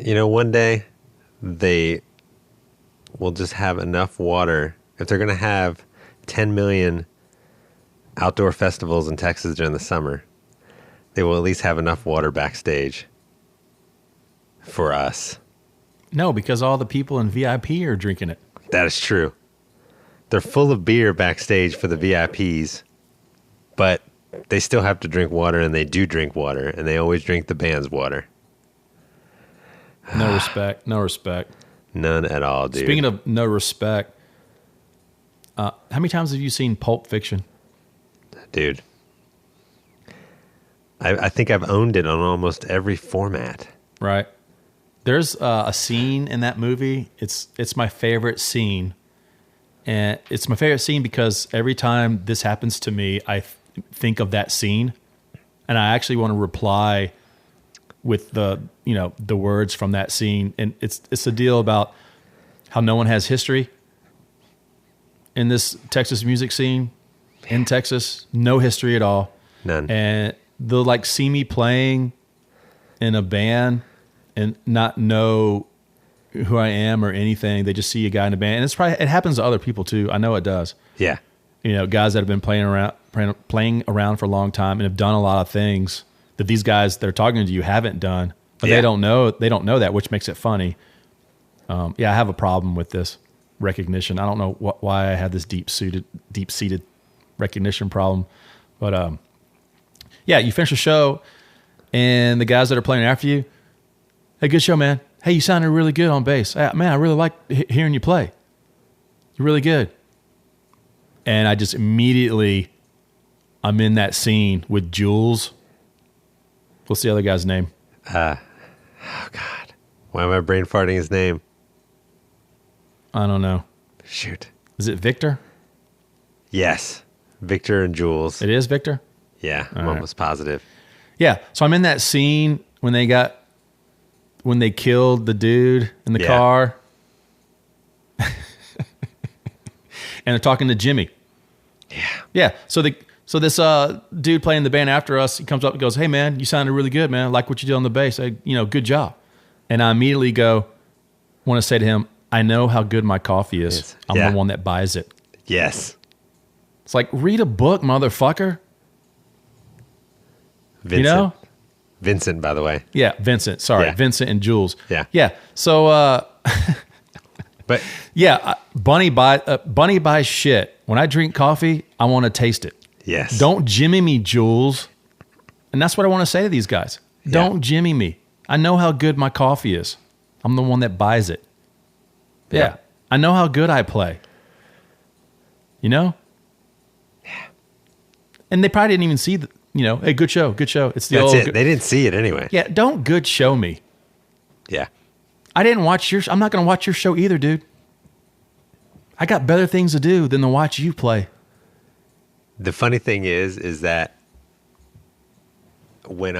one day they will just have enough water. If they're going to have 10 million outdoor festivals in Texas during the summer, they will at least have enough water backstage for us. No, because all the people in VIP are drinking it. That is true. They're full of beer backstage for the VIPs, but they still have to drink water, and they do drink water, and they always drink the band's water. No respect. No respect. None at all, dude. Speaking of no respect, how many times have you seen Pulp Fiction? Dude, I think I've owned it on almost every format. Right. There's a scene in that movie. It's my favorite scene. And it's my favorite scene because every time this happens to me, I think of that scene, and I actually want to reply with the words from that scene. And it's a deal about how no one has history in this Texas music scene. In Texas, no history at all. None. And they'll see me playing in a band and not know who I am or anything. They just see a guy in a band, and it happens to other people too. I know it does. Yeah. Guys that have been playing around for a long time and have done a lot of things that these guys that are talking to you haven't done, but they don't know that, which makes it funny. I have a problem with this recognition. I don't know why I have this deep-seated recognition problem, but you finish a show, and the guys that are playing after you, hey, good show, man. Hey, you sounded really good on bass. Man, I really like hearing you play. You're really good. And I just immediately, I'm in that scene with Jules. What's the other guy's name? Oh, God. Why am I brain farting his name? I don't know. Shoot. Is it Victor? Yes. Victor and Jules. It is Victor? Yeah, I'm almost positive. Yeah, so I'm in that scene when they killed the dude in the car. And they're talking to Jimmy. Yeah. Yeah. So this dude playing the band after us, he comes up and goes, "Hey man, you sounded really good, man. I like what you did on the bass. Good job." And I immediately want to say to him, "I know how good my coffee is. I'm the one that buys it." Yes. It's like, read a book, motherfucker. Vincent. Vincent, by the way. Yeah, Vincent. Sorry, Vincent and Jules. Yeah. Yeah. So, but yeah, Bunny buys shit. When I drink coffee, I want to taste it. Yes. Don't Jimmy me, Jules. And that's what I want to say to these guys. Yeah. Don't Jimmy me. I know how good my coffee is. I'm the one that buys it. Yeah. I know how good I play. Yeah. And they probably didn't even see hey, good show. It's the That's old. it. They didn't see it anyway. Yeah, don't good show me. Yeah. I didn't watch I'm not going to watch your show either, dude. I got better things to do than to watch you play. The funny thing is that when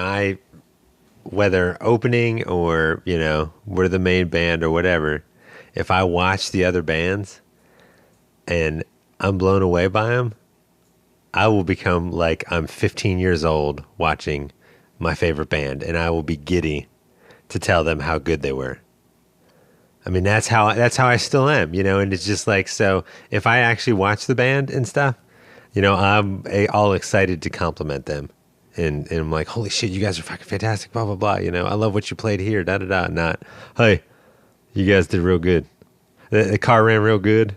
whether opening or, we're the main band or whatever, if I watch the other bands and I'm blown away by them, I will become like I'm 15 years old watching my favorite band, and I will be giddy to tell them how good they were. I mean, that's how I still am, and it's just like, so if I actually watch the band and stuff, I'm all excited to compliment them. And I'm like, holy shit, you guys are fucking fantastic, blah, blah, blah. I love what you played here, da, da, da. Not, hey, you guys did real good. The car ran real good.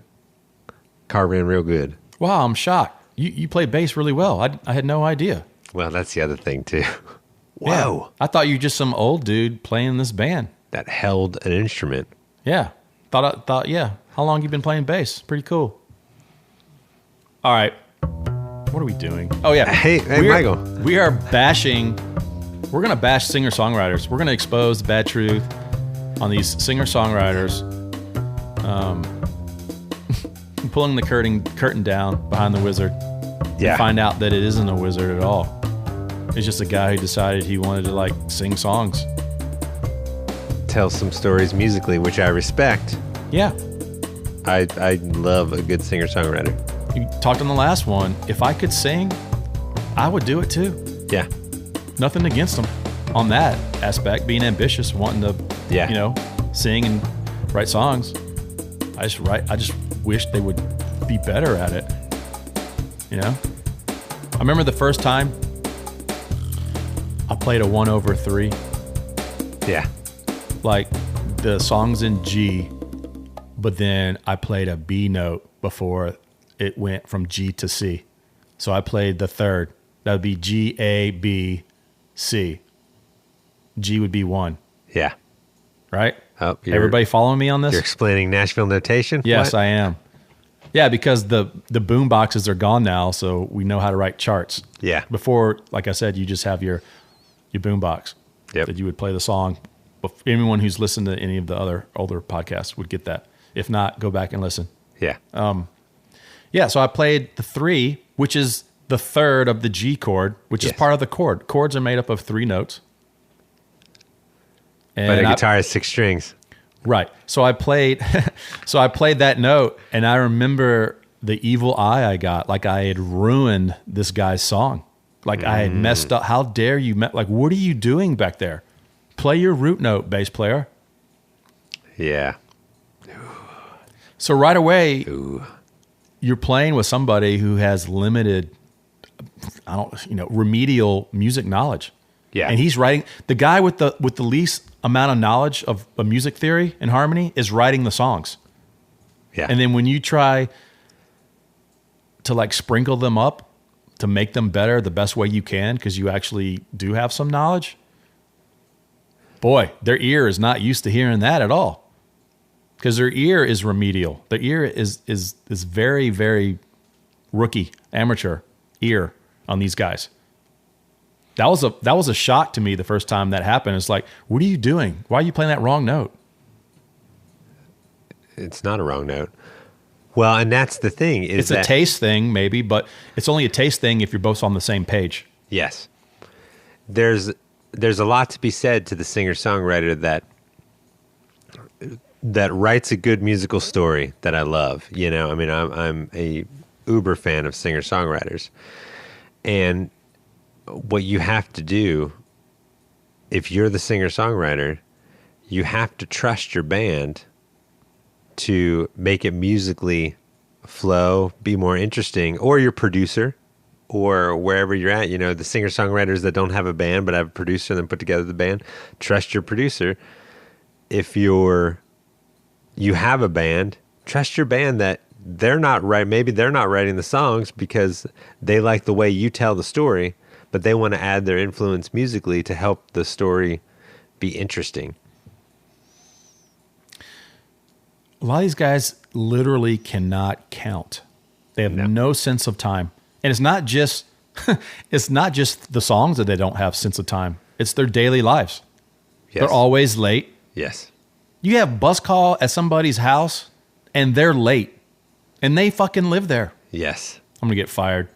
Wow, I'm shocked. You played bass really well. I had no idea. Well, that's the other thing, too. Whoa. Yeah. I thought you were just some old dude playing in this band. That held an instrument. Yeah. Thought, yeah. How long you been playing bass? Pretty cool. All right. What are we doing? Oh, yeah. Hey, Michael. We are bashing. We're going to bash singer-songwriters. We're going to expose the bad truth on these singer-songwriters. Pulling the curtain down behind the wizard. Yeah. And find out that it isn't a wizard at all. It's just a guy who decided he wanted to sing songs. Tell some stories musically, which I respect. Yeah. I love a good singer-songwriter. You talked on the last one. If I could sing, I would do it too. Yeah. Nothing against them on that aspect, being ambitious, wanting to Yeah. you know, sing and write songs. I just wish they would be better at it. You know? I remember the first time I played a 1/3. Yeah. Like the song's in G, but then I played a B note before it went from G to C. So I played the third. That would be G, A, B, C. G would be 1, Yeah. right? Oh, Everybody following me on this? You're explaining Nashville notation? Yes, What? I am. Yeah, because the boom boxes are gone now, so we know how to write charts. Yeah. Before, like I said, you just have your boom box Yep. that you would play the song. Anyone who's listened to any of the other older podcasts would get that. If not, go back and listen. Yeah. Yeah, so I played the 3, which is the third of the G chord, which is Yes. part of the chord. Chords are made up of 3 notes. And But a guitar has 6 strings. right. So I played that note, and I remember the evil eye I got, like I had ruined this guy's song. Like I had messed up. How dare you? Like, what are you doing back there? Play your root note, bass player. Yeah. So right away, Ooh. you're playing with somebody who has limited, remedial music knowledge. Yeah. And he's writing, the guy with the least amount of knowledge of music theory and harmony is writing the songs. Yeah. And then when you try to like sprinkle them up to make them better the best way you can, because you actually do have some knowledge, boy, their ear is not used to hearing that at all. Because their ear is remedial. Their ear is very, very rookie, amateur ear on these guys. That was a shock to me the first time that happened. It's like, what are you doing? Why are you playing that wrong note? It's not a wrong note. Well, and that's the thing. It's a taste thing, maybe, but it's only a taste thing if you're both on the same page. Yes. There's a lot to be said to the singer-songwriter that writes a good musical story that I love. You know, I mean, I'm a uber fan of singer-songwriters. And what you have to do, if you're the singer-songwriter, you have to trust your band to make it musically flow, be more interesting, or your producer, or wherever you're at. You know, the singer-songwriters that don't have a band but have a producer and then put together the band, trust your producer. If you have a band, trust your band that they're not right. Maybe they're not writing the songs because they like the way you tell the story, but they want to add their influence musically to help the story be interesting. A lot of these guys literally cannot count. They have no sense of time. And it's not just the songs that they don't have sense of time. It's their daily lives. Yes. They're always late. Yes. You have bus call at somebody's house and they're late and they fucking live there. Yes. I'm going to get fired.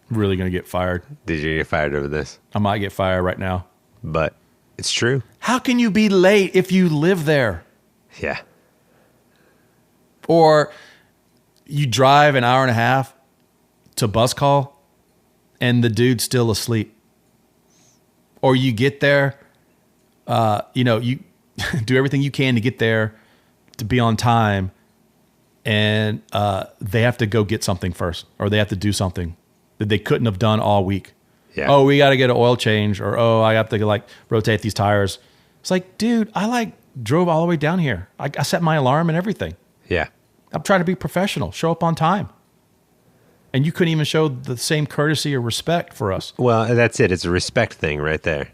Really going to get fired. Did you get fired over this? I might get fired right now. But it's true. How can you be late if you live there? Yeah. Or you drive an hour and a half to bus call and the dude's still asleep. Or you get there, you do everything you can to get there to be on time, and they have to go get something first, or they have to do something that they couldn't have done all week. Yeah. Oh, we got to get an oil change, or I have to rotate these tires. It's like, dude, I drove all the way down here. I set my alarm and everything. Yeah. I'm trying to be professional, show up on time. And you couldn't even show the same courtesy or respect for us. Well, that's it. It's a respect thing right there.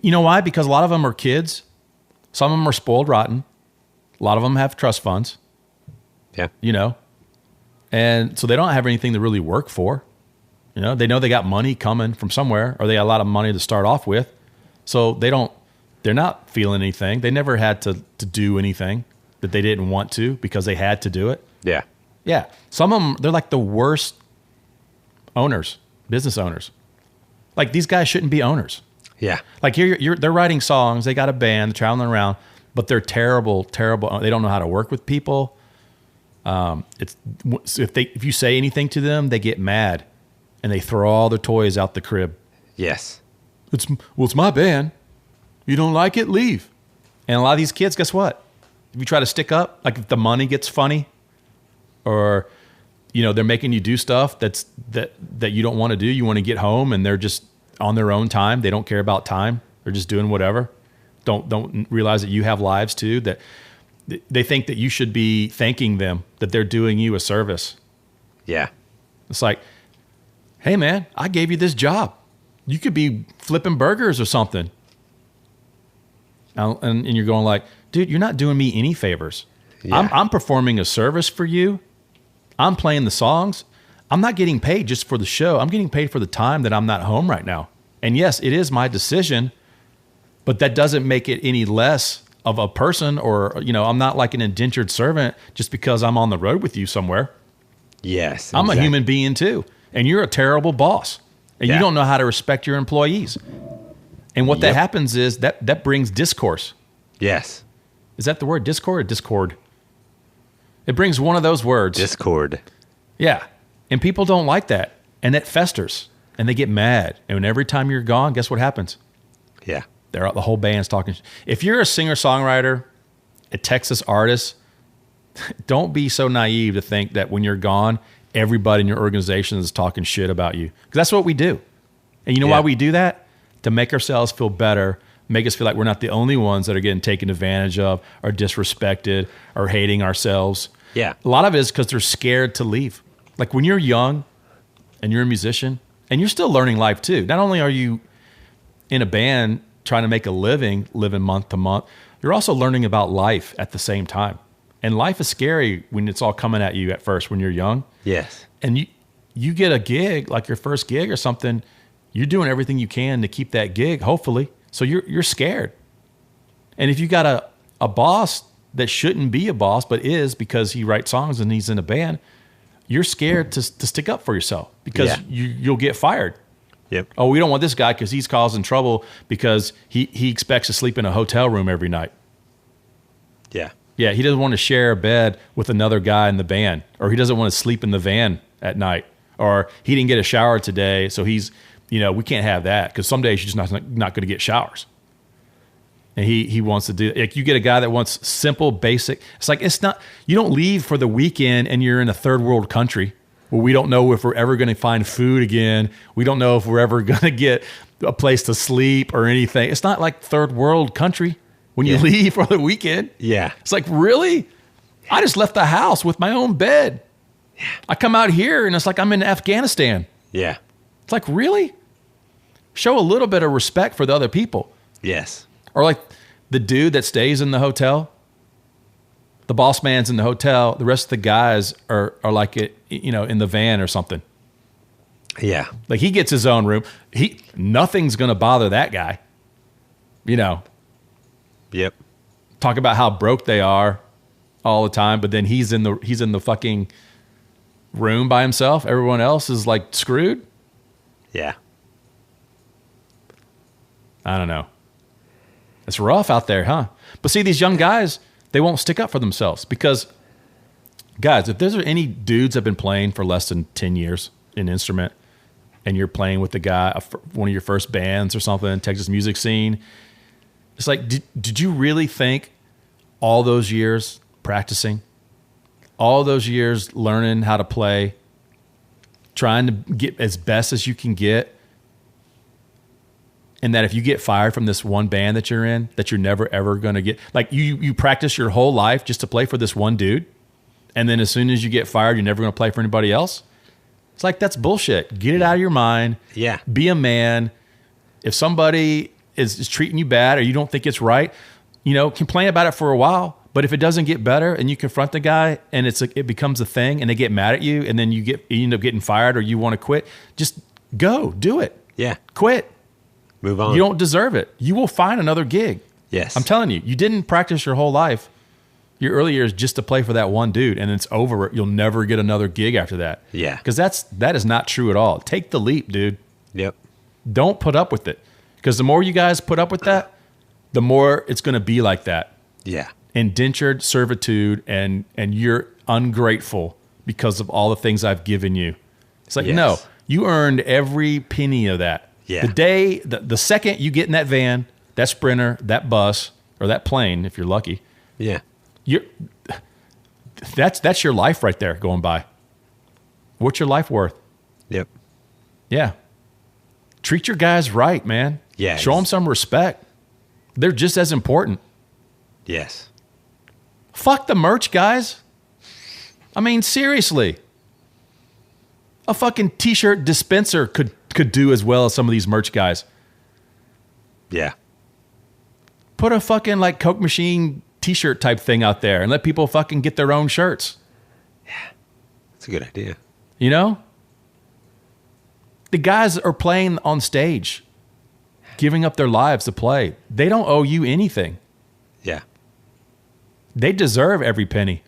You know why? Because a lot of them are kids. Some of them are spoiled rotten. A lot of them have trust funds. Yeah. And so they don't have anything to really work for. They know they got money coming from somewhere, or they got a lot of money to start off with. So they're not feeling anything. They never had to do anything that they didn't want to because they had to do it. Yeah. Yeah. Some of them, they're like the worst owners, business owners. Like these guys shouldn't be owners. Yeah. Like they're writing songs. They got a band, they're traveling around, but they're terrible. They don't know how to work with people. If you say anything to them, they get mad and they throw all their toys out the crib. Yes. It's my band. You don't like it? Leave. And a lot of these kids, guess what? If you try to stick up, like if the money gets funny, or they're making you do stuff that you don't want to do. You want to get home, and they're just on their own time. They don't care about time. They're just doing whatever. Don't realize that you have lives too. That they think that you should be thanking them, that they're doing you a service. Yeah. It's like, hey man, I gave you this job. You could be flipping burgers or something. And you're going like, dude, you're not doing me any favors. Yeah. I'm performing a service for you. I'm playing the songs. I'm not getting paid just for the show. I'm getting paid for the time that I'm not home right now. And yes, it is my decision, but that doesn't make it any less of a person, or, I'm not like an indentured servant just because I'm on the road with you somewhere. Yes. I'm a human being too. And you're a terrible boss. And you don't know how to respect your employees. And what that happens is that brings discourse. Yes. Is that the word, discord or discord? It brings one of those words. Discord. Yeah. And people don't like that. And it festers. And they get mad. And every time you're gone, guess what happens? Yeah. The whole band's talking. If you're a singer-songwriter, a Texas artist, don't be so naive to think that when you're gone, everybody in your organization is talking shit about you. Because that's what we do. And you know why we do that? To make ourselves feel better, make us feel like we're not the only ones that are getting taken advantage of, or disrespected, or hating ourselves. Yeah. A lot of it is because they're scared to leave. Like when you're young and you're a musician and you're still learning life too. Not only are you in a band trying to make a living month to month, you're also learning about life at the same time. And life is scary when it's all coming at you at first when you're young. Yes. And you get a gig, like your first gig or something, you're doing everything you can to keep that gig, hopefully. So you're scared. And if you got a boss that shouldn't be a boss, but is because he writes songs and he's in a band, you're scared to stick up for yourself because you'll get fired. Yep. Oh, we don't want this guy because he's causing trouble because he expects to sleep in a hotel room every night. Yeah. Yeah, he doesn't want to share a bed with another guy in the band, or he doesn't want to sleep in the van at night, or he didn't get a shower today, so he's, we can't have that because some days you're just not going to get showers. And he wants to do, like, you get a guy that wants simple, basic. It's like, you don't leave for the weekend and you're in a third world country where we don't know if we're ever going to find food again. We don't know if we're ever going to get a place to sleep or anything. It's not like third world country when you leave for the weekend. Yeah. It's like, really? I just left the house with my own bed. Yeah. I come out here and it's like I'm in Afghanistan. Yeah. It's like, really? Show a little bit of respect for the other people. Yes. Or like the dude that stays in the hotel, the boss man's in the hotel. The rest of the guys are like it, in the van or something. Yeah. Like he gets his own room. Nothing's going to bother that guy. Yep. Talk about how broke they are all the time, but then he's in the fucking room by himself. Everyone else is like screwed. Yeah. I don't know. It's rough out there, huh? But see, these young guys, they won't stick up for themselves because, guys, if there's any dudes that have been playing for less than 10 years an instrument and you're playing with the guy, one of your first bands or something, Texas music scene, it's like, did you really think all those years practicing, all those years learning how to play, trying to get as best as you can get, and that if you get fired from this one band that you're in, that you're never, ever going to get, like you practice your whole life just to play for this one dude. And then as soon as you get fired, you're never going to play for anybody else. It's like, that's bullshit. Get it out of your mind. Yeah. Be a man. If somebody is treating you bad or you don't think it's right, complain about it for a while. But if it doesn't get better and you confront the guy and it becomes a thing and they get mad at you and then you end up getting fired or you want to quit, just go do it. Yeah. Quit. Move on. You don't deserve it. You will find another gig. Yes. I'm telling you, you didn't practice your whole life, your early years, just to play for that one dude, and it's over. You'll never get another gig after that. Yeah. Because that is not true at all. Take the leap, dude. Yep. Don't put up with it. Because the more you guys put up with that, the more it's going to be like that. Yeah. Indentured servitude, and you're ungrateful because of all the things I've given you. It's like, no, you earned every penny of that. Yeah. The second you get in that van, that Sprinter, that bus, or that plane, if you're lucky, Yeah. you're that's your life right there going by. What's your life worth? Yep. Yeah. Treat your guys right, man. Yeah. Show them some respect. They're just as important. Yes. Fuck the merch, guys. I mean, seriously. A fucking t-shirt dispenser could do as well as some of these merch guys. Yeah. Put a fucking like Coke machine t-shirt type thing out there and let people fucking get their own shirts. That's a good idea. You know? The guys are playing on stage, giving up their lives to play. They don't owe you anything. Yeah. They deserve every penny.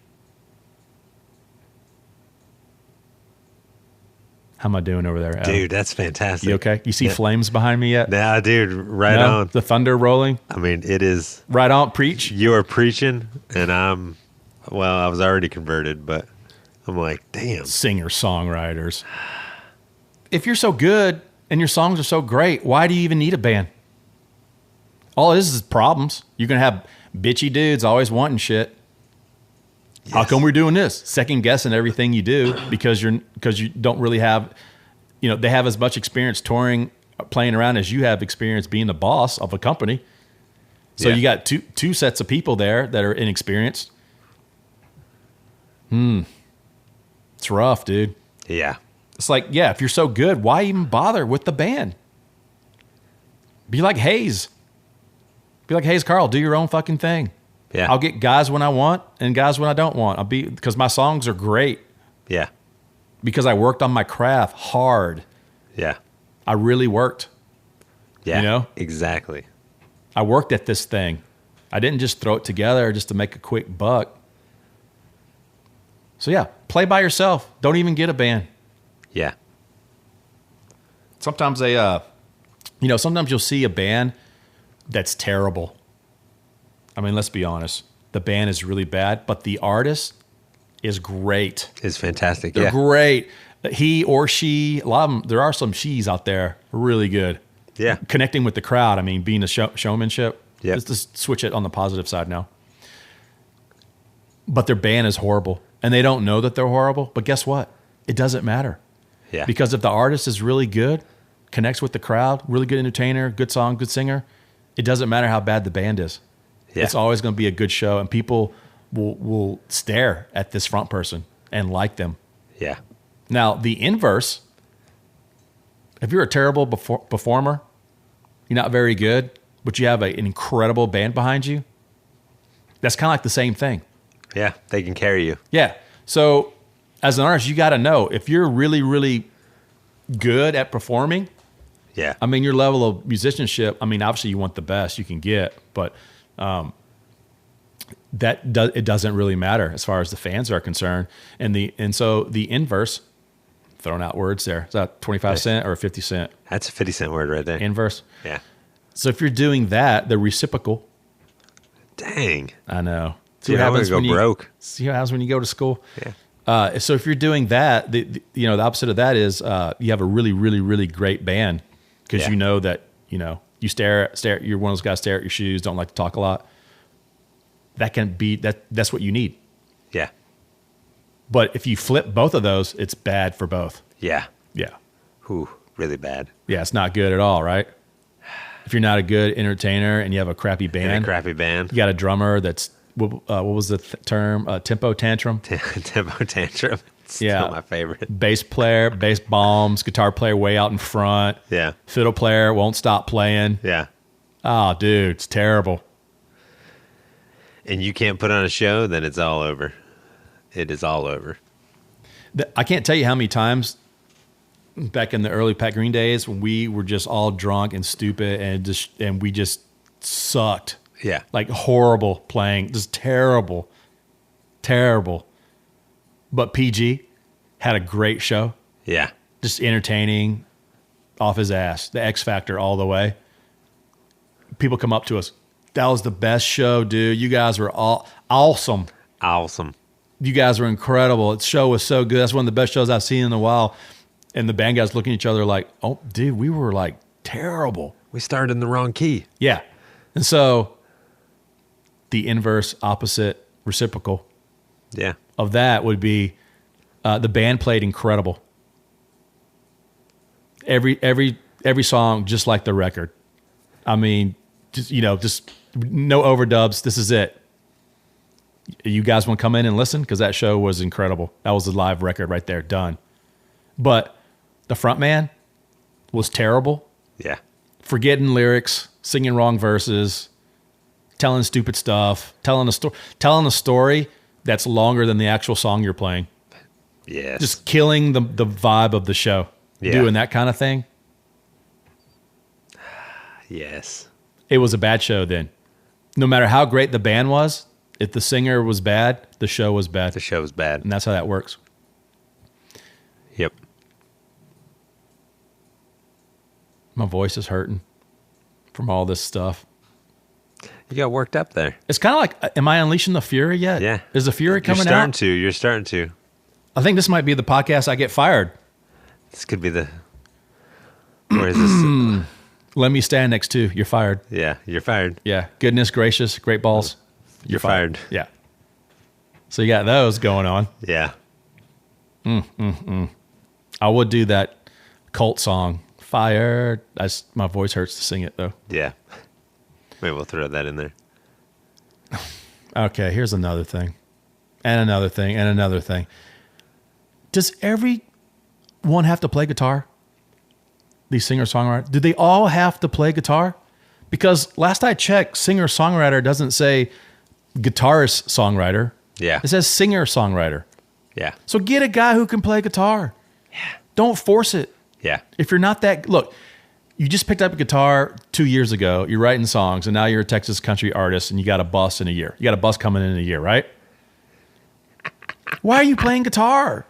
How am I doing over there, Adam? Dude, that's fantastic. You okay? You see flames behind me yet? Nah, dude, right No? on. The thunder rolling? I mean, it is. Right on, preach. You are preaching, and I was already converted, but I'm like, damn. Singer-songwriters. If you're so good and your songs are so great, why do you even need a band? All it is problems. You're going to have bitchy dudes always wanting shit. Yes. How come we're doing this? Second guessing everything you do because you don't really have, they have as much experience touring, playing around as you have experience being the boss of a company. So you got two sets of people there that are inexperienced. It's rough, dude. Yeah. It's like, yeah, if you're so good, why even bother with the band? Be like Hayes. Be like Hayes Carl, do your own fucking thing. Yeah. I'll get guys when I want and guys when I don't want. Because my songs are great. Yeah. Because I worked on my craft hard. Yeah. I really worked. Yeah. You know? Exactly. I worked at this thing. I didn't just throw it together just to make a quick buck. So yeah, play by yourself. Don't even get a band. Yeah. Sometimes sometimes you'll see a band that's terrible. I mean, let's be honest. The band is really bad, but the artist is great. It's fantastic. They're yeah. great. He or she, a lot of them, there are some she's out there, really good. Yeah. Connecting with the crowd. I mean, being a showmanship. Yeah. Let's switch it on the positive side now. But their band is horrible. And they don't know that they're horrible. But guess what? It doesn't matter. Yeah. Because if the artist is really good, connects with the crowd, really good entertainer, good song, good singer, it doesn't matter how bad the band is. Yeah. It's always going to be a good show. And people will stare at this front person and like them. Yeah. Now, the inverse, if you're a terrible performer, you're not very good, but you have an incredible band behind you, that's kind of like the same thing. Yeah. They can carry you. Yeah. So as an artist, you got to know if you're really, really good at performing. Yeah. I mean, your level of musicianship, I mean, obviously you want the best you can get, but it doesn't really matter as far as the fans are concerned. And so the inverse, throwing out words there, is that 25 cent or 50 cent? That's a 50-cent word right there. Inverse. Yeah. So if you're doing that, the reciprocal. Dang. I know. See what happens when you broke. See what happens when you go to school. Yeah. So if you're doing that, the opposite of that is you have a really, really, really great band because you know that you stare. You're one of those guys stare at your shoes, don't like to talk a lot. That can be that's what you need. Yeah. But if you flip both of those, it's bad for both. Yeah. Yeah. Ooh, really bad. Yeah, it's not good at all, right? If you're not a good entertainer and you have a crappy band, you got a drummer that's what was the term? Tempo tantrum. Tempo tantrum. It's still my favorite. Bass player, bass bombs, guitar player way out in front. Yeah. Fiddle player won't stop playing. Yeah. Oh, dude, it's terrible. And you can't put on a show, then it's all over. It is all over. I can't tell you how many times back in the early Pat Green days when we were just all drunk and stupid and we just sucked. Yeah. Like horrible playing, just terrible, terrible. But PG had a great show. Yeah. Just entertaining, off his ass, the X Factor all the way. People come up to us. That was the best show, dude. You guys were all awesome. Awesome. You guys were incredible. The show was so good. That's one of the best shows I've seen in a while. And the band guys looking at each other like, oh, dude, we were like terrible. We started in the wrong key. Yeah. And so the inverse, opposite, reciprocal Yeah. of that would be the band played incredible. Every song just like the record. I mean, just no overdubs. This is it. You guys want to come in and listen? Because that show was incredible. That was a live record right there, done. But the front man was terrible. Yeah. Forgetting lyrics, singing wrong verses, telling stupid stuff, telling a story that's longer than the actual song you're playing. Yes. Just killing the vibe of the show. Yeah. Doing that kind of thing. Yes. It was a bad show then. No matter how great the band was, if the singer was bad, the show was bad. The show was bad. And that's how that works. Yep. My voice is hurting from all this stuff. You got worked up there. It's kind of like, am I unleashing the fury yet? Yeah. Is the fury coming out? You're starting to. I think this might be the podcast I get fired. This could be the... Where is this? Let me stand next to. You're fired. Yeah, you're fired. Yeah. Goodness gracious. Great balls. You're fired. Yeah. So you got those going on. Yeah. I would do that cult song, Fired. My voice hurts to sing it, though. Yeah. Maybe we'll throw that in there. Okay, here's another thing. And another thing, and another thing. Does everyone have to play guitar? These singer-songwriters? Do they all have to play guitar? Because last I checked, singer-songwriter doesn't say guitarist-songwriter. Yeah. It says singer-songwriter. Yeah. So get a guy who can play guitar. Yeah. Don't force it. Yeah. If you're not that... Look, you just picked up a guitar 2 years ago. You're writing songs, and now you're a Texas country artist, and you got a bus in a year. You got a bus coming in a year, right? Why are you playing guitar?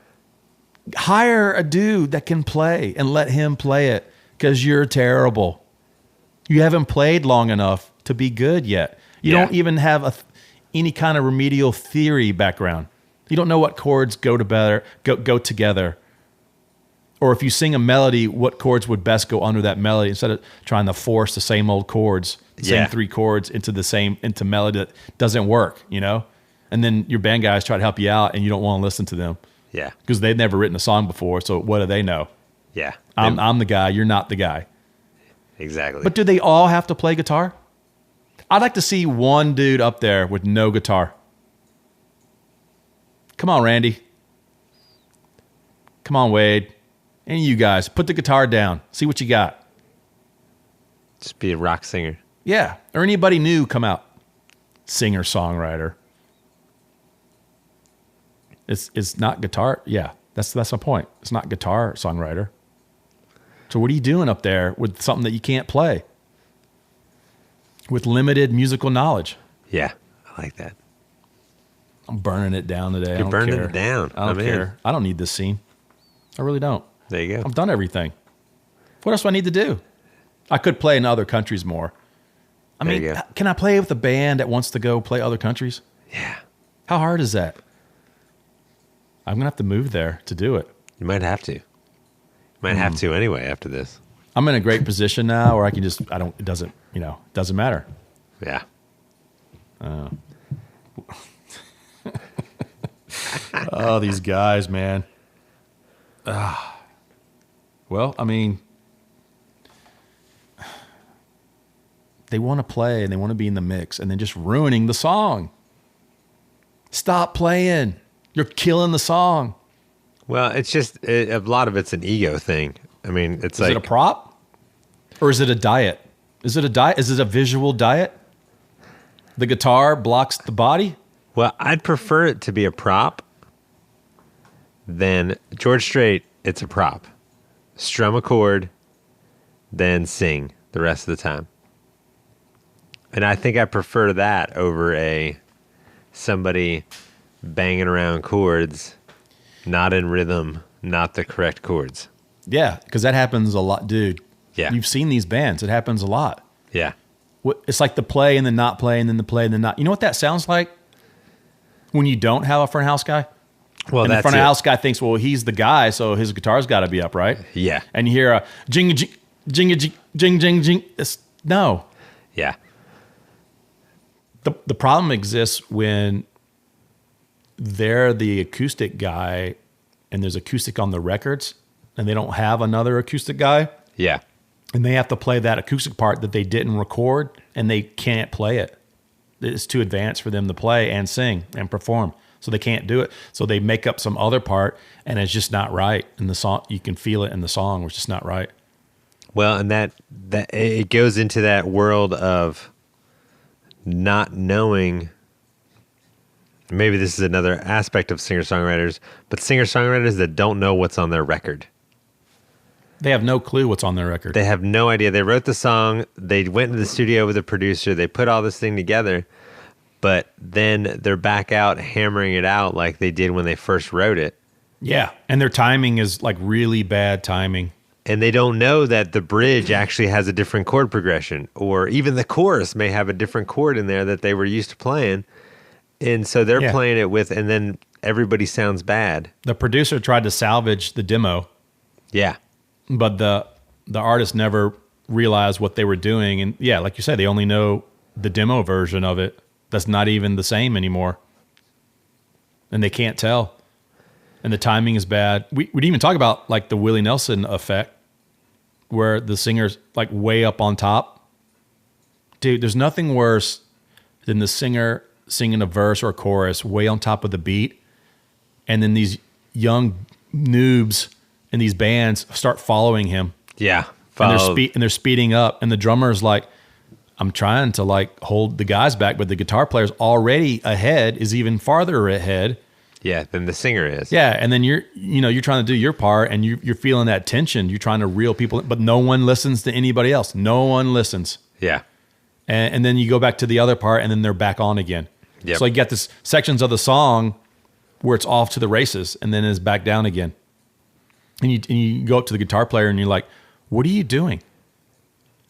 Hire a dude that can play and let him play it, because you're terrible. You haven't played long enough to be good yet. You don't even have any kind of remedial theory background. You don't know what chords go together. Or if you sing a melody, what chords would best go under that melody instead of trying to force the same old chords, the same three chords into melody that doesn't work, And then your band guys try to help you out and you don't want to listen to them. Yeah. Because they've never written a song before, so what do they know? Yeah. I'm the guy, you're not the guy. Exactly. But do they all have to play guitar? I'd like to see one dude up there with no guitar. Come on, Randy. Come on, Wade. Any of you guys, put the guitar down. See what you got. Just be a rock singer. Yeah. Or anybody new come out. Singer, songwriter. It's not guitar. Yeah. That's my point. It's not guitar songwriter. So what are you doing up there with something that you can't play? With limited musical knowledge. Yeah. I like that. I'm burning it down today. You're burning it down. I don't care. I don't need this scene. I really don't. There you go. I've done everything. What else do I need to do? I could play in other countries more. I mean, can I play with a band that wants to go play other countries? Yeah. How hard is that? I'm going to have to move there to do it. You might have to. You might have to anyway after this. I'm in a great position now where I can just, it doesn't matter. Yeah. Oh, these guys, man. Well, I mean, they want to play and they want to be in the mix and then just ruining the song. Stop playing. You're killing the song. Well, it's just, a lot of it's an ego thing. I mean, it's Is it a prop? Or is it a diet? Is it a diet? Is it a visual diet? The guitar blocks the body? Well, I'd prefer it to be a prop than George Strait. It's a prop. Strum a chord, then sing the rest of the time. And I think I prefer that over somebody banging around chords, not in rhythm, not the correct chords. Yeah, because that happens a lot, dude. Yeah. You've seen these bands. It happens a lot. Yeah. It's like the play and then not play and then the play and then not. You know what that sounds like? When you don't have a front house guy? Well, and the front house guy thinks, well, he's the guy, so his guitar's got to be up, right? Yeah. And you hear a jing, jing, jing, jing, jing, jing, jing. No. Yeah. The problem exists when they're the acoustic guy and there's acoustic on the records and they don't have another acoustic guy. Yeah. And they have to play that acoustic part that they didn't record and they can't play it. It's too advanced for them to play and sing and perform. So they can't do it. So they make up some other part and it's just not right. And the song, you can feel it in the song, which is just not right. Well, and that it goes into that world of not knowing. Maybe this is another aspect of singer-songwriters, but singer-songwriters that don't know what's on their record. They have no clue what's on their record. They have no idea. They wrote the song. They went into the studio with a producer. They put all this thing together, but then they're back out hammering it out like they did when they first wrote it. Yeah, and their timing is like really bad timing. And they don't know that the bridge actually has a different chord progression, or even the chorus may have a different chord in there that they were used to playing. And so they're playing it with, and then everybody sounds bad. The producer tried to salvage the demo. Yeah. But the artist never realized what they were doing. And yeah, like you said, they only know the demo version of it. That's not even the same anymore. And they can't tell. And the timing is bad. We didn't even talk about like the Willie Nelson effect where the singer's like way up on top. Dude, there's nothing worse than the singer singing a verse or a chorus way on top of the beat. And then these young noobs in these bands start following him. Yeah. And they're speeding up. And the drummer's like, I'm trying to like hold the guys back, but the guitar player's already ahead, is even farther ahead. Yeah, than the singer is. Yeah, and then you're trying to do your part, and you're feeling that tension. You're trying to reel people in, but no one listens to anybody else. No one listens. Yeah. And then you go back to the other part, and then they're back on again. Yep. So you got this sections of the song where it's off to the races, and then it's back down again. And you go up to the guitar player, and you're like, what are you doing?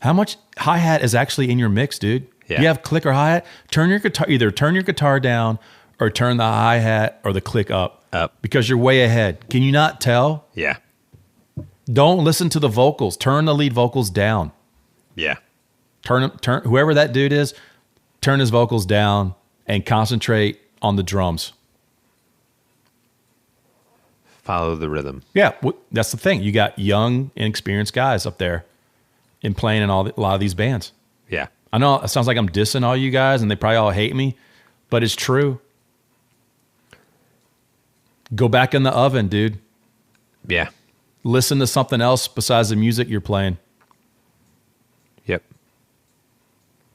How much hi-hat is actually in your mix, dude? Yeah. Do you have click or hi-hat? Either turn your guitar down or turn the hi-hat or the click up. Because you're way ahead. Can you not tell? Yeah. Don't listen to the vocals. Turn the lead vocals down. Yeah. Turn whoever that dude is, turn his vocals down and concentrate on the drums. Follow the rhythm. Yeah, that's the thing. You got young, inexperienced guys up there and playing in a lot of these bands. Yeah. I know it sounds like I'm dissing all you guys and they probably all hate me, but it's true. Go back in the oven, dude. Yeah. Listen to something else besides the music you're playing. Yep.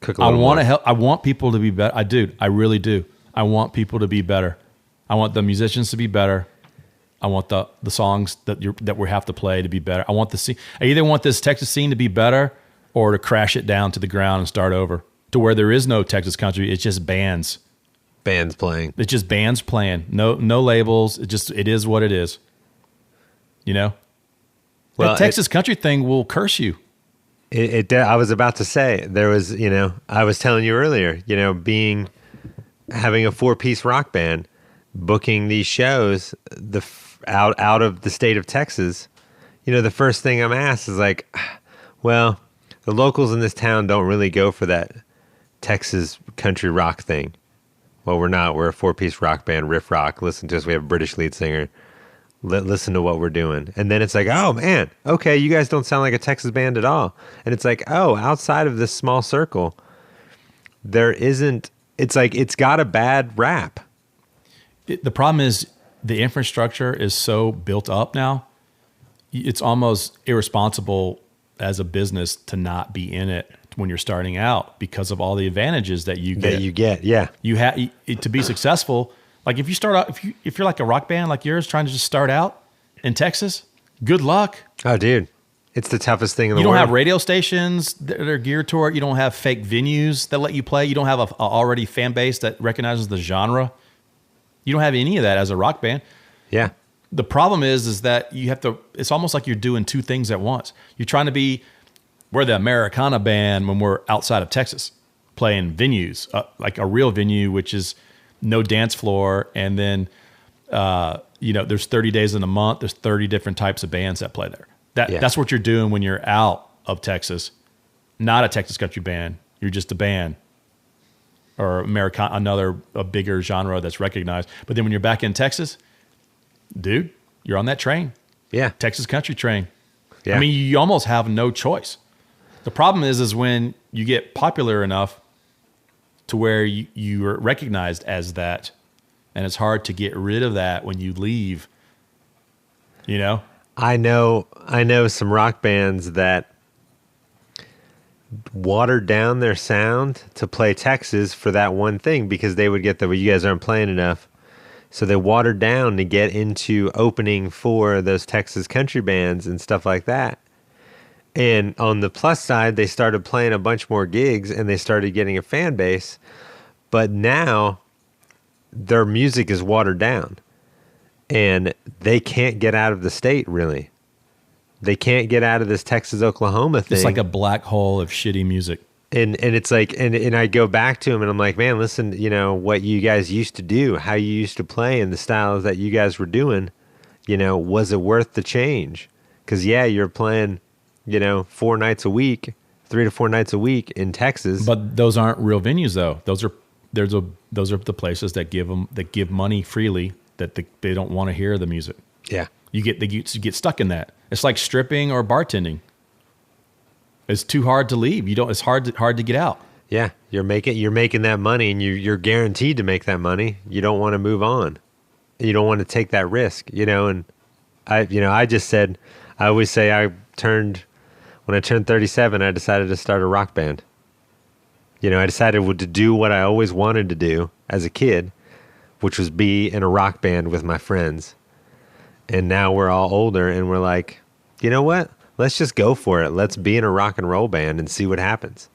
Cook a little want more. to help. I want people to be better. I do. I really do. I want people to be better. I want the musicians to be better. I want the songs that we have to play to be better. I want the scene. I either want this Texas scene to be better or to crash it down to the ground and start over to where there is no Texas country. It's just bands. Bands playing. It's just bands playing. No labels. It is what it is. You know? Well, that Texas country thing will curse you. I was about to say, there was, I was telling you earlier, having a 4-piece rock band, booking these shows out of the state of Texas, the first thing I'm asked is like, well, the locals in this town don't really go for that Texas country rock thing. Well, we're not. We're a 4-piece rock band, riff rock. Listen to us. We have a British lead singer. Listen to what we're doing. And then it's like, oh, man, okay, you guys don't sound like a Texas band at all. And it's like, oh, outside of this small circle, there isn't, it's like, it's got a bad rap. The problem is the infrastructure is so built up now. It's almost irresponsible as a business to not be in it when you're starting out because of all the advantages that you get. Yeah. You have to be successful. Like if you start out, if you're like a rock band like yours trying to just start out in Texas, good luck. Oh, dude, it's the toughest thing in the world. You don't have radio stations that are geared toward it. You don't have fake venues that let you play. You don't have a already fan base that recognizes the genre. You don't have any of that as a rock band. Yeah. The problem is that you have to, it's almost like you're doing two things at once. You're trying to we're the Americana band when we're outside of Texas playing venues, like a real venue, which is no dance floor. And then, there's 30 days in a month. There's 30 different types of bands that play there. That's what you're doing when you're out of Texas, not a Texas country band. You're just a band. or a bigger genre that's recognized. But then when you're back in Texas, dude, you're on that train. Yeah. Texas country train. Yeah. I mean, you almost have no choice. The problem is when you get popular enough to where you are recognized as that, and it's hard to get rid of that when you leave, you know? I know some rock bands that watered down their sound to play Texas for that one thing because they would get well, you guys aren't playing enough. So they watered down to get into opening for those Texas country bands and stuff like that. And on the plus side, they started playing a bunch more gigs and they started getting a fan base. But now their music is watered down and they can't get out of the state, really. They can't get out of this Texas-Oklahoma thing. It's like a black hole of shitty music. And it's like, and I go back to him and I'm like, man, listen, you know, what you guys used to do, how you used to play and the styles that you guys were doing, you know, was it worth the change? Because, yeah, you're playing, you know, 3 to 4 nights a week in Texas. But those aren't real venues, though. Those are the places that give money freely that they don't want to hear the music. Yeah. You get stuck in that. It's like stripping or bartending. It's too hard to leave. It's hard to get out. Yeah, you're making that money, and you're guaranteed to make that money. You don't want to move on. You don't want to take that risk, you know. And I just said, I always say when I turned 37, I decided to start a rock band. You know, I decided to do what I always wanted to do as a kid, which was be in a rock band with my friends. And now we're all older and we're like, you know what? Let's just go for it. Let's be in a rock and roll band and see what happens.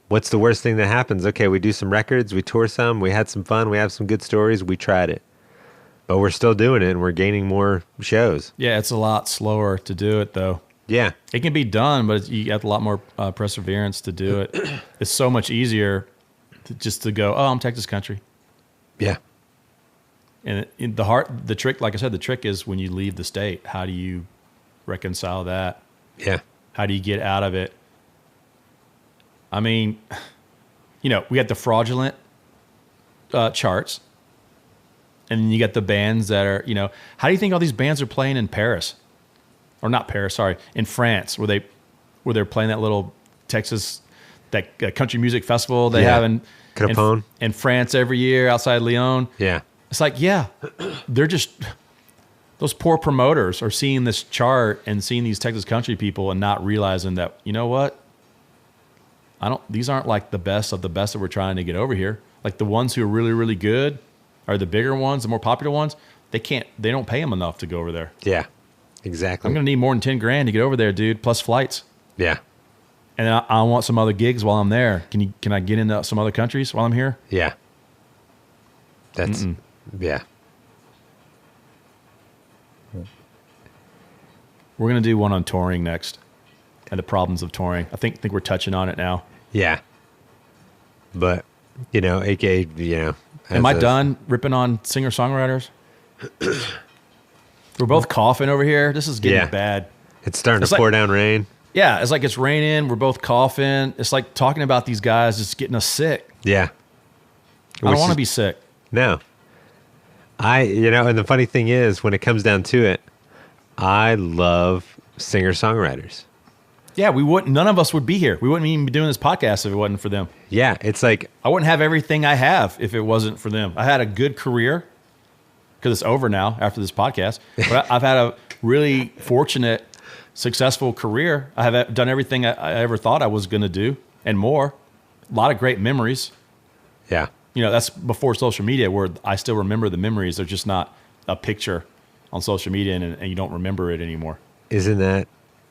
What's the worst thing that happens? Okay, we do some records, we tour some, we had some fun, we have some good stories, we tried it. But we're still doing it and we're gaining more shows. Yeah, it's a lot slower to do it, though. Yeah. It can be done, but you have a lot more perseverance to do it. It's so much easier to go, oh, I'm Texas country. Yeah. And the trick, like I said, the trick is when you leave the state, how do you reconcile that? Yeah. How do you get out of it? I mean, you know, we got the fraudulent charts, and then you got the bands that are, you know, how do you think all these bands are playing in Paris? Or not Paris, sorry, in France, where they're playing that little Texas, that country music festival they have in France every year outside Lyon. Yeah. It's like, yeah, they're just, those poor promoters are seeing this chart and seeing these Texas country people and not realizing that, you know what? These aren't like the best of the best that we're trying to get over here. Like the ones who are really, really good are the bigger ones, the more popular ones. They don't pay them enough to go over there. Yeah, exactly. I'm going to need more than 10 grand to get over there, dude, plus flights. Yeah. And I want some other gigs while I'm there. Can I get into some other countries while I'm here? Yeah. Yeah. We're going to do one on touring next and the problems of touring. I think we're touching on it now. Yeah. But, you know, aka, you know. Am I done ripping on singer-songwriters? We're both coughing over here. This is getting bad. It's starting to pour down rain. Yeah, it's like it's raining. We're both coughing. It's like talking about these guys just getting us sick. Yeah. I don't want to be sick. No. And the funny thing is, when it comes down to it, I love singer-songwriters. Yeah, none of us would be here. We wouldn't even be doing this podcast if it wasn't for them. Yeah, it's like, I wouldn't have everything I have if it wasn't for them. I had a good career because it's over now after this podcast. But I've had a really fortunate, successful career. I have done everything I ever thought I was going to do and more. A lot of great memories. Yeah. You know, that's before social media where I still remember the memories. They're just not a picture on social media and you don't remember it anymore. Isn't that?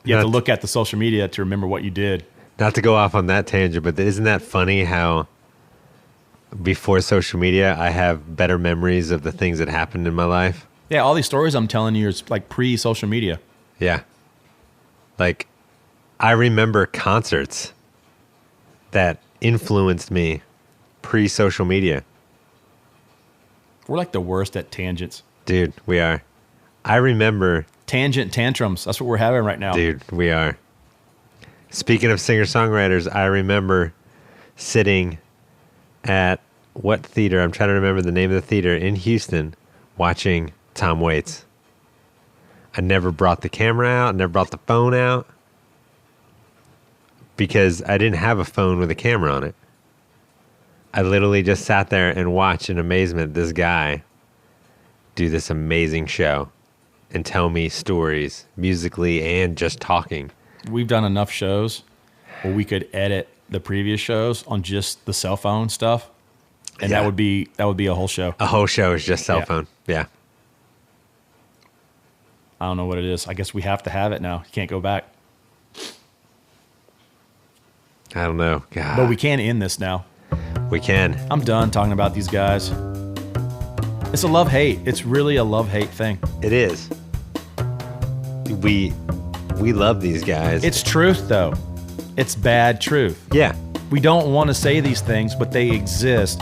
You have to look at the social media to remember what you did. Not to go off on that tangent, but isn't that funny how before social media, I have better memories of the things that happened in my life? Yeah, all these stories I'm telling you is like pre-social media. Yeah. Like, I remember concerts that influenced me pre-social media. We're like the worst at tangents. Dude, we are. I remember... Tangent tantrums. That's what we're having right now. Dude, we are. Speaking of singer-songwriters, I remember sitting at what theater? I'm trying to remember the name of the theater in Houston watching Tom Waits. I never brought the camera out, never brought the phone out because I didn't have a phone with a camera on it. I literally just sat there and watched in amazement this guy do this amazing show and tell me stories musically and just talking. We've done enough shows where we could edit the previous shows on just the cell phone stuff, and that would be a whole show. A whole show is just cell phone. Yeah. I don't know what it is. I guess we have to have it now. You can't go back. I don't know. God. But we can end this now. We can. I'm done talking about these guys. It's a love-hate. It's really a love-hate thing. It is. We love these guys. It's truth, though. It's bad truth. Yeah. We don't want to say these things, but they exist.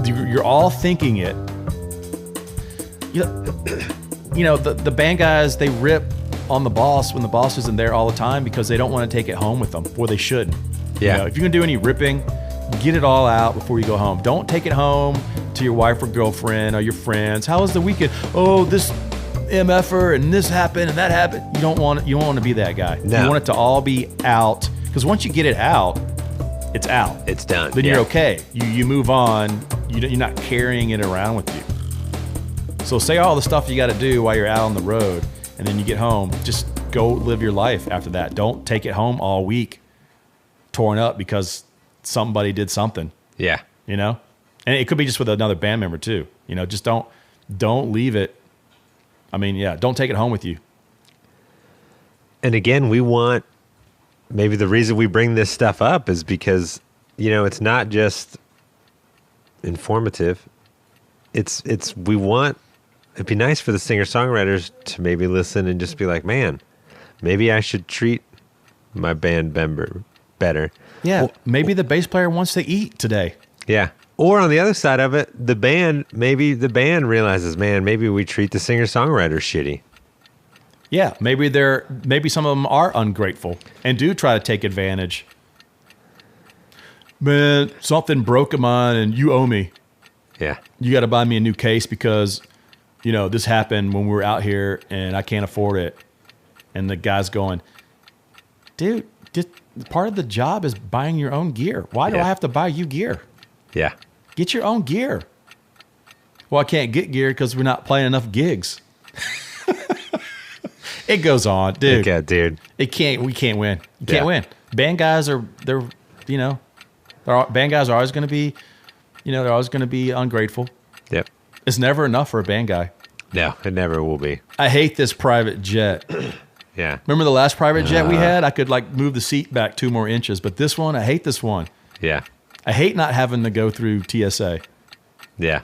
You're all thinking it. You know, the band guys, they rip on the boss when the boss isn't there all the time because they don't want to take it home with them, or they shouldn't. Yeah. You know, if you're going to do any ripping, get it all out before you go home. Don't take it home to your wife or girlfriend or your friends. How was the weekend? Oh, this MFer and this happened and that happened. You don't want to be that guy. No. You want it to all be out, because once you get it out, it's out. It's done. Then you're okay. You move on. You're not carrying it around with you. So say all the stuff you got to do while you're out on the road, and then you get home. Just go live your life after that. Don't take it home all week torn up because somebody did something. Yeah. You know? And it could be just with another band member too. You know, just don't leave it. I mean, yeah, don't take it home with you. And again, we want, maybe the reason we bring this stuff up is because, you know, it's not just informative. We want, it'd be nice for the singer-songwriters to maybe listen and just be like, man, maybe I should treat my band member better. Yeah, well, maybe the bass player wants to eat today. Yeah. Or on the other side of it, maybe the band realizes, man, maybe we treat the singer-songwriter shitty. Yeah, maybe some of them are ungrateful and do try to take advantage. Man, something broke in mine and you owe me. Yeah. You got to buy me a new case because, you know, this happened when we were out here and I can't afford it. And the guy's going, dude, part of the job is buying your own gear. Why do I have to buy you gear? Yeah. Get your own gear. Well, I can't get gear because we're not playing enough gigs. It goes on, dude. Okay, dude. We can't win. You can't win. Band guys band guys are always going to be, they're always going to be ungrateful. Yep. It's never enough for a band guy. No, it never will be. I hate this private jet. Yeah. Remember the last private jet we had? I could move the seat back 2 more inches, but this one, I hate this one. Yeah. I hate not having to go through TSA. Yeah.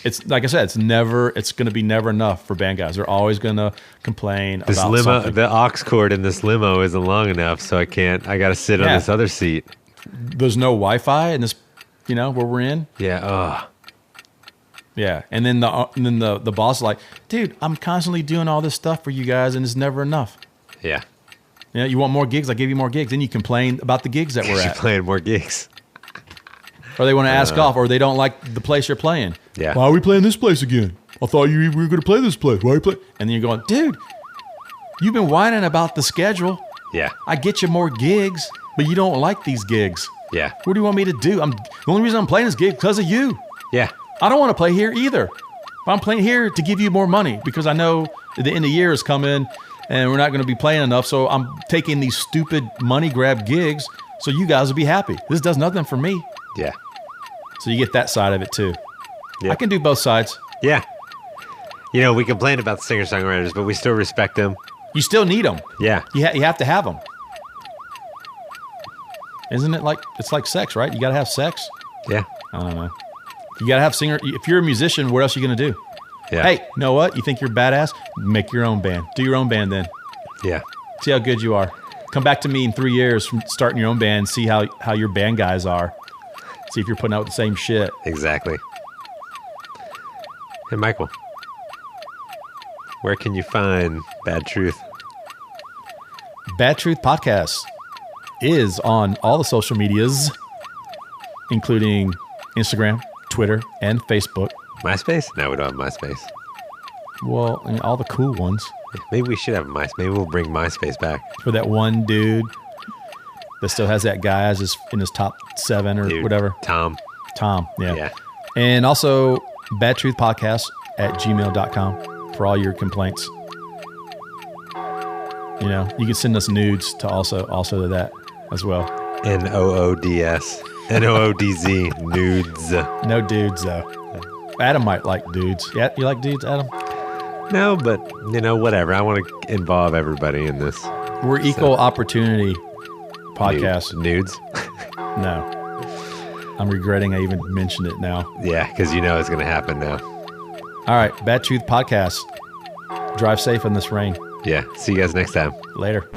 It's like I said, it's going to be never enough for band guys. They're always going to complain about something. The aux cord in this limo isn't long enough, so I got to sit on this other seat. There's no Wi-Fi in this, where we're in. Yeah. Yeah, and then the boss is like, dude, I'm constantly doing all this stuff for you guys, and it's never enough. Yeah. You want more gigs? I give you more gigs. Then you complain about the gigs that we're at. You're playing more gigs. Or they want to ask off, or they don't like the place you're playing. Yeah. Why are we playing this place again? I thought we were going to play this place. Why are you playing? And then you're going, dude, you've been whining about the schedule. Yeah. I get you more gigs, but you don't like these gigs. Yeah. What do you want me to do? The only reason I'm playing this gig is because of you. Yeah. I don't want to play here either. I'm playing here to give you more money because I know the end of the year is coming and we're not going to be playing enough. So I'm taking these stupid money grab gigs so you guys will be happy. This does nothing for me. Yeah. So you get that side of it too. Yep. I can do both sides. Yeah. We complain about the singer-songwriters, but we still respect them. You still need them. Yeah. You have to have them. Isn't it it's like sex, right? You got to have sex. Yeah. I don't know. You got to have singer. If you're a musician, what else are you going to do? Yeah. Hey, you know what? You think you're badass? Make your own band. Do your own band then. Yeah. See how good you are. Come back to me in 3 years from starting your own band. See how your band guys are. See if you're putting out the same shit. Exactly. Hey, Michael. Where can you find Bad Truth? Bad Truth Podcast is on all the social medias, including Instagram, Twitter and Facebook. MySpace? No, we don't have MySpace. Well, and all the cool ones. Maybe we should have MySpace. Maybe we'll bring MySpace back. For that one dude that still has that guy as in his top 7 or whatever. Tom, yeah. And also badtruthpodcast@gmail.com for all your complaints. You know, you can send us nudes to also to that as well. NOODS. NOODZ. Nudes. No dudes, though. Adam might like dudes. Yeah, you like dudes, Adam? No, but, whatever. I want to involve everybody in this. We're equal opportunity podcast. Nudes? No. I'm regretting I even mentioned it now. Yeah, because it's going to happen now. All right, Bad Truth Podcast. Drive safe in this rain. Yeah, see you guys next time. Later.